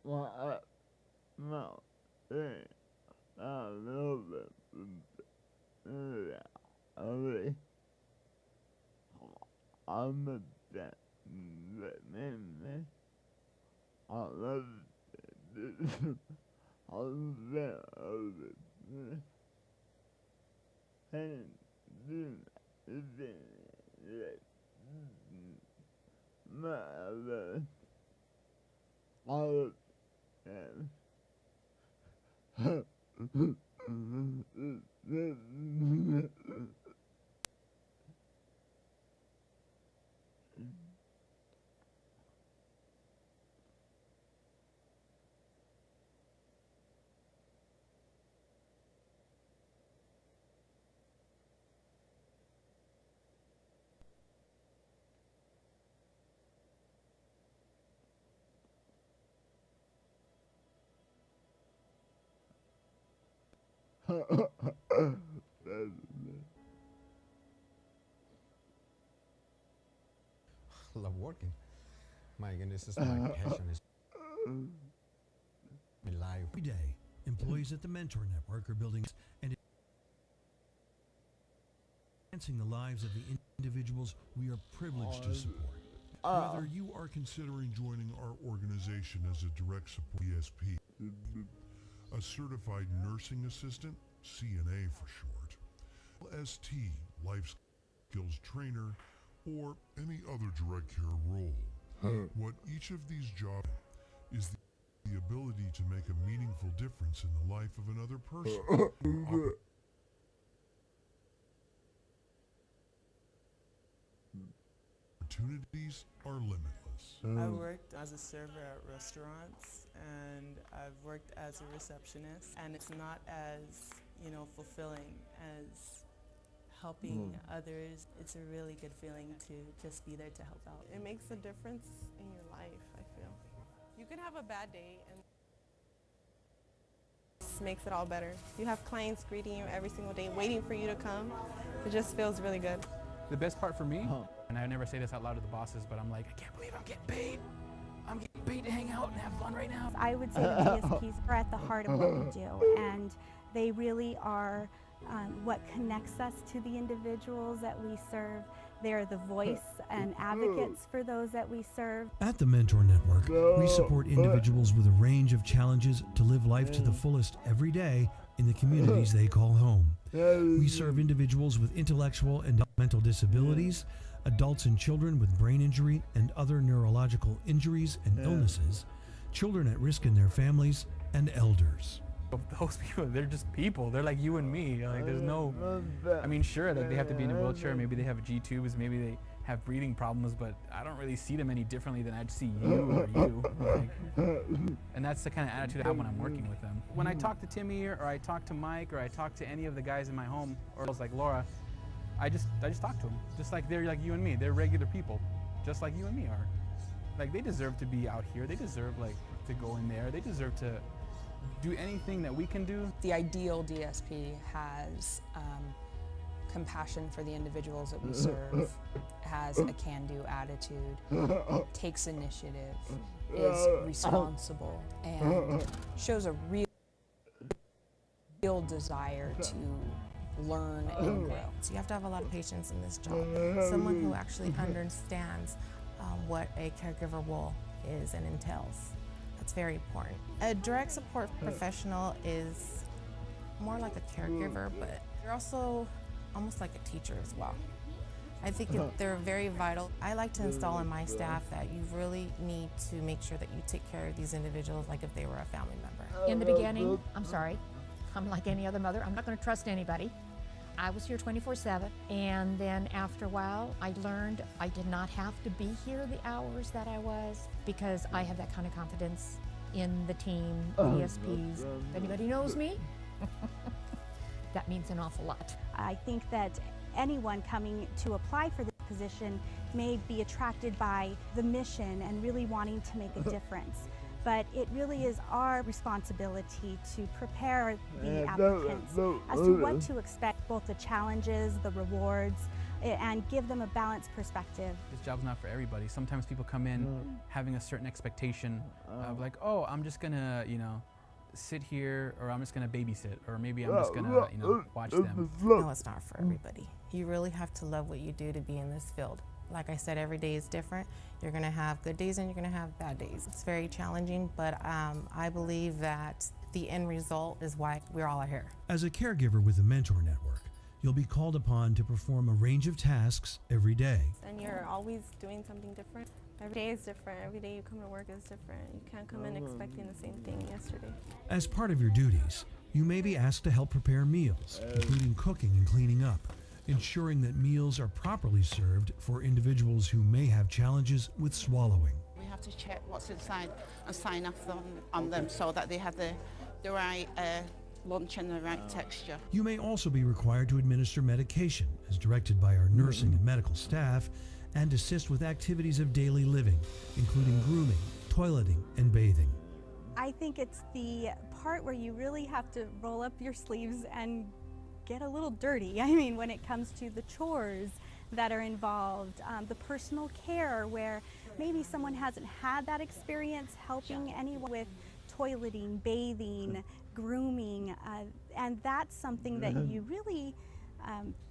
no, I love it. I'm a that man. I love it. I love it. And my all Love working. My goodness, this is my passion. Is my life. Every day, employees at the MenTor Network are building and enhancing the lives of the individuals we are privileged to support. Whether you are considering joining our organization as a direct support ESP, a certified nursing assistant, CNA for short, ST, life skills trainer, or any other direct care role, what each of these jobs is the ability to make a meaningful difference in the life of another person. Opportunities are limitless. I worked as a server at restaurants, and I've worked as a receptionist, and it's not as, fulfilling as helping others. It's a really good feeling to just be there to help out. It makes a difference in your life, I feel. You can have a bad day and this makes it all better. You have clients greeting you every single day, waiting for you to come. It just feels really good. The best part for me, and I never say this out loud to the bosses, but I'm like, I can't believe I'm getting paid. I'm getting paid to hang out and have fun right now. I would say the DSPs are at the heart of what we do, and they really are what connects us to the individuals that we serve. They're the voice and advocates for those that we serve. At the MenTor Network, we support individuals with a range of challenges to live life to the fullest every day in the communities they call home. We serve individuals with intellectual and mental disabilities, adults and children with brain injury and other neurological injuries and illnesses, children at risk in their families, and elders. Those people, they're just people. They're like you and me. Like there's no, I mean, sure, like they have to be in a wheelchair. Maybe they have G-tubes. Maybe they have breathing problems. But I don't really see them any differently than I'd see you or you. Like, and that's the kind of attitude I have when I'm working with them. When I talk to Timmy or I talk to Mike or I talk to any of the guys in my home or like Laura, I just talk to them. Just like they're like you and me. They're regular people, just like you and me are. Like they deserve to be out here. They deserve like to go in there. They deserve to do anything that we can do. The ideal DSP has compassion for the individuals that we serve, has a can-do attitude, takes initiative, is responsible, and shows a real desire to learn and grow. So you have to have a lot of patience in this job. Someone who actually understands what a caregiver role is and entails. That's very important. A direct support professional is more like a caregiver, but they're also almost like a teacher as well. I think they're very vital. I like to install in my staff that you really need to make sure that you take care of these individuals like if they were a family member. In the beginning, I'm sorry, I'm like any other mother. I'm not going to trust anybody. I was here 24/7, and then after a while, I learned I did not have to be here the hours that I was because I have that kind of confidence in the team, the ESPs. If anybody knows me, that means an awful lot. I think that anyone coming to apply for this position may be attracted by the mission and really wanting to make a difference. But it really is our responsibility to prepare the applicants as to what to expect, both the challenges, the rewards, and give them a balanced perspective. This job's not for everybody. Sometimes people come in having a certain expectation of like, oh, I'm just gonna, sit here, or I'm just gonna babysit, or maybe I'm just gonna, watch them. No, it's not for everybody. You really have to love what you do to be in this field. Like I said, every day is different. You're gonna have good days and you're gonna have bad days. It's very challenging, but I believe that the end result is why we're all here. As a caregiver with the MenTor Network, you'll be called upon to perform a range of tasks every day. And you're always doing something different. Every day is different. Every day you come to work is different. You can't come in expecting the same thing yesterday. As part of your duties, you may be asked to help prepare meals, including cooking and cleaning up, ensuring that meals are properly served for individuals who may have challenges with swallowing. We have to check what's inside and sign off on them so that they have the right lunch and the right texture. You may also be required to administer medication as directed by our nursing and medical staff, and assist with activities of daily living, including grooming, toileting, and bathing. I think it's the part where you really have to roll up your sleeves and get a little dirty. I mean, when it comes to the chores that are involved, the personal care where maybe someone hasn't had that experience helping anyone with toileting, bathing, grooming, and that's something that you really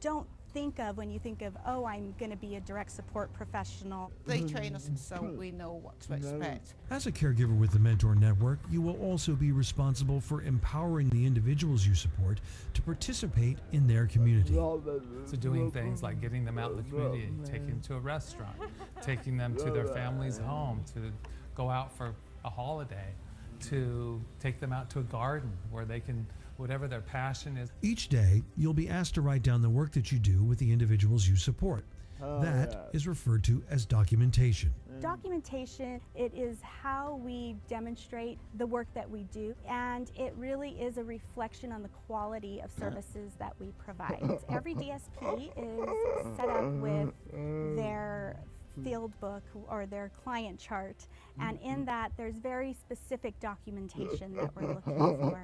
don't think of when you think of, oh, I'm going to be a direct support professional. They train us so we know what to expect. As a caregiver with the MenTor Network, you will also be responsible for empowering the individuals you support to participate in their community. So doing things like getting them out in the community, taking them to a restaurant, taking them to their family's home, to go out for a holiday, to take them out to a garden where they can, whatever their passion is. Each day, you'll be asked to write down the work that you do with the individuals you support. That is referred to as documentation. Documentation, it is how we demonstrate the work that we do, and it really is a reflection on the quality of services that we provide. Every DSP is set up with their field book or their client chart, and in that there's very specific documentation that we're looking for.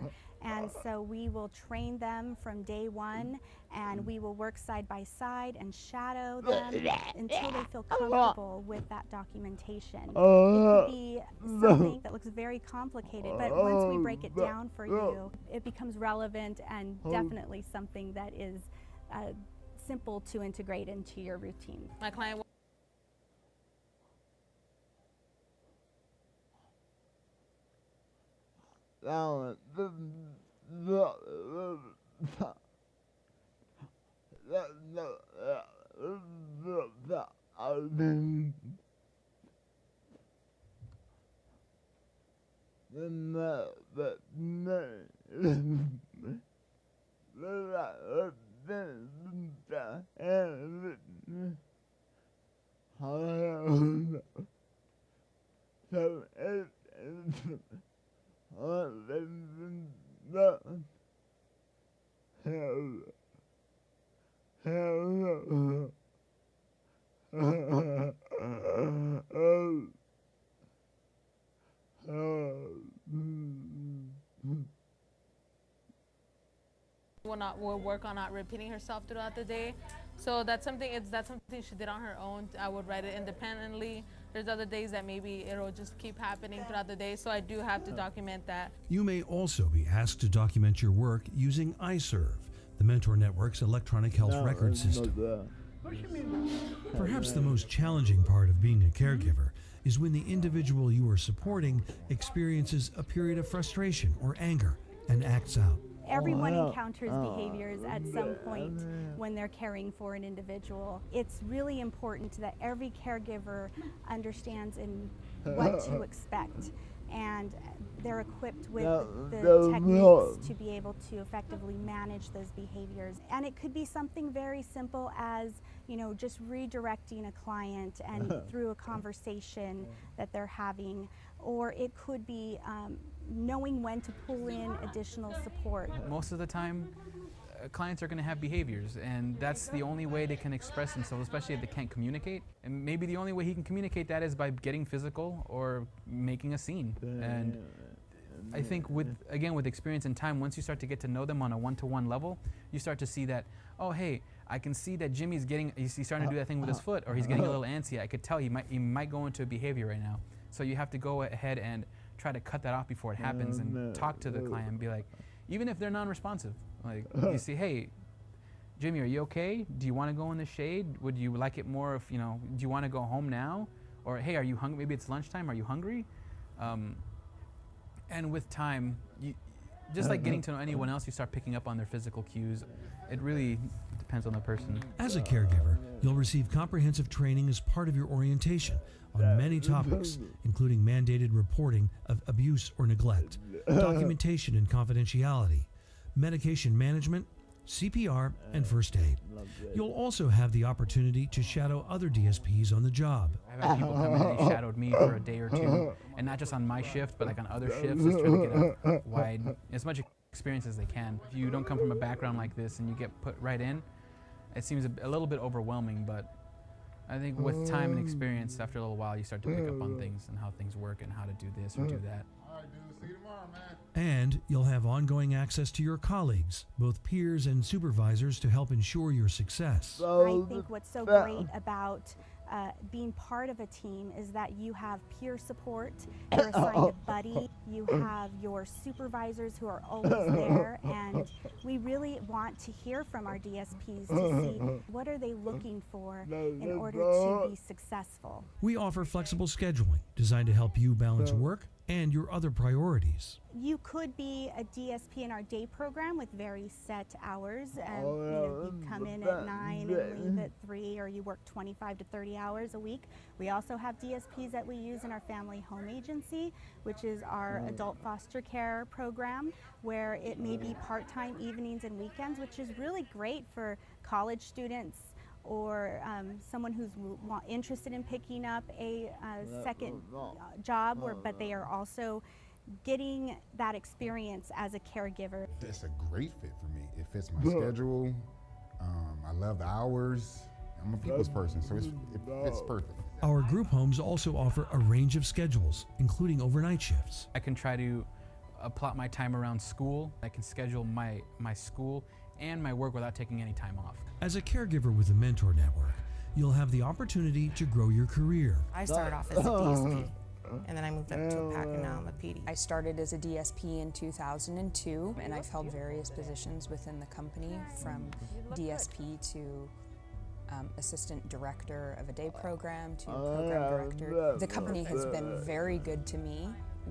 And so we will train them from day one, and we will work side by side and shadow them until they feel comfortable with that documentation. It could be something that looks very complicated, but once we break it down for you, it becomes relevant and definitely something that is simple to integrate into your routine. My client will work on not repeating herself throughout the day. So that's something she did on her own. I would write it independently. There's other days that maybe it'll just keep happening throughout the day, so I do have to document that. You may also be asked to document your work using iServe, the MenTor Network's electronic health record system. Perhaps the most challenging part of being a caregiver is when the individual you are supporting experiences a period of frustration or anger and acts out. Everyone encounters behaviors at some point when they're caring for an individual. It's really important that every caregiver understands what to expect, and they're equipped with the techniques to be able to effectively manage those behaviors. And it could be something very simple as, just redirecting a client and through a conversation that they're having, or it could be knowing when to pull in additional support. Most of the time, clients are going to have behaviors, and that's the only way they can express themselves, especially if they can't communicate. And maybe the only way he can communicate that is by getting physical or making a scene. And I think with experience and time, once you start to get to know them on a one-to-one level, you start to see that, oh, hey, I can see that Jimmy's he's starting to do that thing with his foot, or he's getting a little antsy. I could tell he might go into a behavior right now. So you have to go ahead and try to cut that off before it happens and talk to the client and be like, even if they're non-responsive, like you say, hey, Jimmy, are you okay? Do you want to go in the shade? Would you like it more if, do you want to go home now? Or, hey, are you hungry? Maybe it's lunchtime. Are you hungry? And with time, just like getting to know anyone else, you start picking up on their physical cues. It really depends on the person. As a caregiver, you'll receive comprehensive training as part of your orientation on many topics, including mandated reporting of abuse or neglect, documentation and confidentiality, medication management, CPR, and first aid. You'll also have the opportunity to shadow other DSPs on the job. I've had people come in and they shadowed me for a day or two, and not just on my shift, but like on other shifts, just trying to get a wide, as much experience as they can. If you don't come from a background like this and you get put right in, it seems a little bit overwhelming, but I think with time and experience, after a little while, you start to pick up on things and how things work and how to do this or do that. All right, dude. See you tomorrow, man. And you'll have ongoing access to your colleagues, both peers and supervisors, to help ensure your success. I think what's so great about being part of a team is that you have peer support, you're assigned a buddy, you have your supervisors who are always there, and we really want to hear from our DSPs to see what are they looking for in order to be successful. We offer flexible scheduling designed to help you balance work and your other priorities. You could be a DSP in our day program with very set hours, and you come in at 9 and leave at 3, or you work 25 to 30 hours a week. We also have DSPs that we use in our family home agency, which is our adult foster care program, where it may be part-time evenings and weekends, which is really great for college students or someone who's interested in picking up a second job, but they are also getting that experience as a caregiver. It's a great fit for me. It fits my schedule. I love the hours. I'm a people's person, so it fits perfect. Our group homes also offer a range of schedules, including overnight shifts. I can try to plot my time around school. I can schedule my school and my work without taking any time off. As a caregiver with the MenTor Network, you'll have the opportunity to grow your career. I started off as a DSP, and then I moved up to a PAC, and now I'm a PD. I started as a DSP in 2002, and I've held various positions within the company, from DSP to assistant director of a day program to program director. The company has been very good to me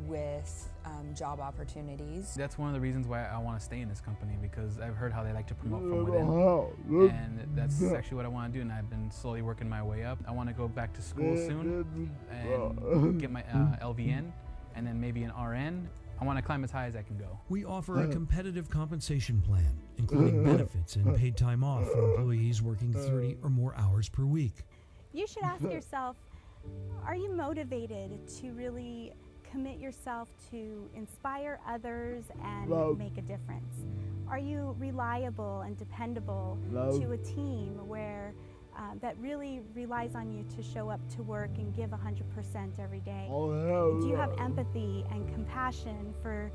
with job opportunities. That's one of the reasons why I want to stay in this company, because I've heard how they like to promote from within, and that's actually what I want to do, and I've been slowly working my way up. I want to go back to school soon and get my LVN, and then maybe an RN. I want to climb as high as I can go. We offer a competitive compensation plan, including benefits and paid time off for employees working 30 or more hours per week. You should ask yourself, are you motivated to really commit yourself to inspire others and make a difference? Are you reliable and dependable to a team where that really relies on you to show up to work and give 100% every day? Do you have empathy and compassion for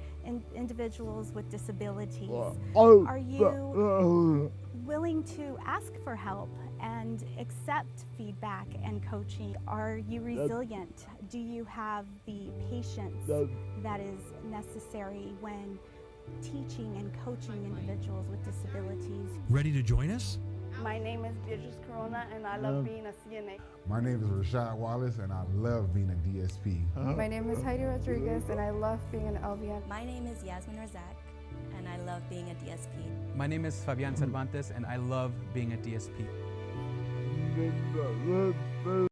individuals with disabilities? Are you willing to ask for help and accept feedback and coaching? Are you resilient? Do you have the patience that is necessary when teaching and coaching individuals with disabilities? Ready to join us? My name is Beatrice Corona, and I love being a CNA. My name is Rashad Wallace, and I love being a DSP. My name is Heidi Rodriguez, and I love being an LVN. My name is Yasmin Razak, and I love being a DSP. My name is Fabian Cervantes, and I love being a DSP.